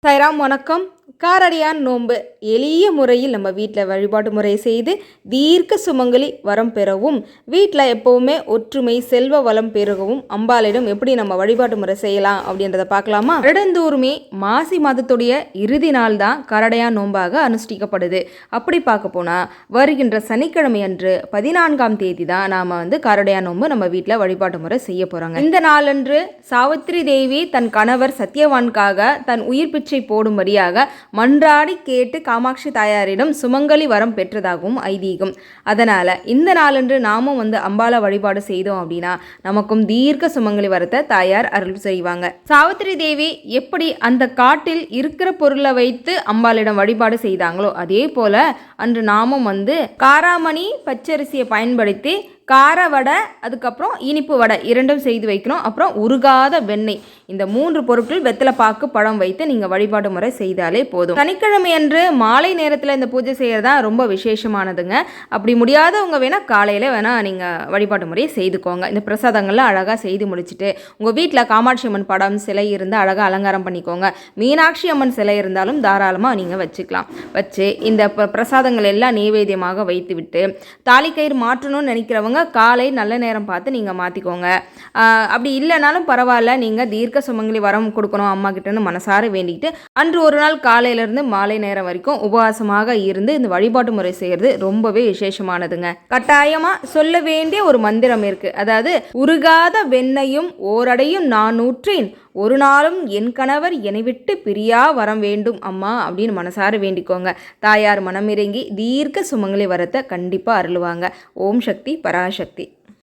சாய்ராம் வணக்கம். காரடியான் நோன்பு எளிய முறையில் நம்ம வீட்டில் வழிபாட்டு முறை செய்து தீர்க்க சுமங்கலி வரம் பெறவும், வீட்டில் எப்போவுமே ஒற்றுமை செல்வ வளம் பெருகவும் அம்பாளிடம் எப்படி நம்ம வழிபாட்டு முறை செய்யலாம் அப்படின்றத பார்க்கலாமா? வருடந்தோறுமே மாசி மாதத்துடைய இறுதி நாள் தான் காரடையான் நோன்பாக அனுஷ்டிக்கப்படுது. அப்படி பார்க்க போனால் வருகின்ற சனிக்கிழமை அன்று 14ஆம் தேதி தான் நாம் காரடையான் நோன்பு நம்ம வீட்டில் வழிபாட்டு முறை செய்ய போகிறாங்க. இந்த நாளன்று சாவித்திரி தேவி தன் கணவர் சத்தியவான்காக தன் உயிர் பிச்சை போடும்படியாக மன்றாடி கேட்டு காமாட்சி தாயாரிடம் சுமங்கலி வரம் பெற்றதாகவும் ஐதீகம். அதனால் இந்த நாளன்று நாமும் அம்பாளை வழிபாடு செய்தோம் அப்படின்னா நமக்கும் தீர்க்க சுமங்கலி வரத்தை தாயார் அருள் செய்வாங்க. சாவித்திரி தேவி எப்படி அந்த காட்டில் இருக்கிற பொருளை வைத்து அம்பாளிடம் வழிபாடு செய்தாங்களோ அதே போல அன்று நாமும் காராமணி பச்சரிசியை பயன்படுத்தி கார வடை, அதுக்கப்புறம் இனிப்பு வடை இரண்டும் செய்து வைக்கணும். அப்புறம் உருகாத வெண்ணெய், இந்த 3 பொருட்கள் வெத்தலை பாக்கு பழம் வைத்து நீங்கள் வழிபாடு முறை செய்தாலே போதும். சனிக்கிழமை அன்று மாலை நேரத்தில் இந்த பூஜை செய்கிறதா ரொம்ப விசேஷமானதுங்க. அப்படி முடியாதவங்க வேணால் காலையில் வேணால் நீங்கள் வழிபாட்டு முறையை செய்துக்கோங்க. இந்த பிரசாதங்கள்லாம் அழகாக செய்து முடிச்சுட்டு உங்கள் வீட்டில் காமாட்சி அம்மன் படம் சிலை இருந்து அழகாக அலங்காரம் பண்ணிக்கோங்க. மீனாட்சி அம்மன் சிலை இருந்தாலும் தாராளமாக நீங்கள் வச்சுக்கலாம். வச்சு இந்த பிரசாதங்கள் எல்லாம் நைவேத்தியமாக வைத்து விட்டு தாலிக்கயிறு மாற்றணும்னு நினைக்கிறவங்க காலை நல்ல நேரம் பார்த்து நீங்கள் மாற்றிக்கோங்க. அப்படி இல்லைனாலும் பரவாயில்ல, நீங்கள் தீர்க்க சுமங்கலி வரம் கொடுக்கணும் அம்மா கிட்டேன்னு மனசார வேண்டிக்கிட்டு அன்று ஒரு நாள் காலையிலேருந்து மாலை நேரம் வரைக்கும் உபவாசமாக இருந்து இந்த வழிபாட்டு முறை செய்கிறது ரொம்பவே விசேஷமானதுங்க. கட்டாயமாக சொல்ல வேண்டிய ஒரு மந்திரம் இருக்குது. அதாவது, உருகாத வெண்ணையும் ஓரடையும் நான் ஊற்றேன், ஒரு நாளும் என் கணவர் என்னை விட்டு பிரியா வரம் வேண்டும் அம்மா அப்படின்னு மனசார வேண்டிக்கோங்க. தாயார் மனமிறங்கி தீர்க்க சுமங்கலி வரத்தை கண்டிப்பாக அருளுவாங்க. ஓம் சக்தி பராசக்தி.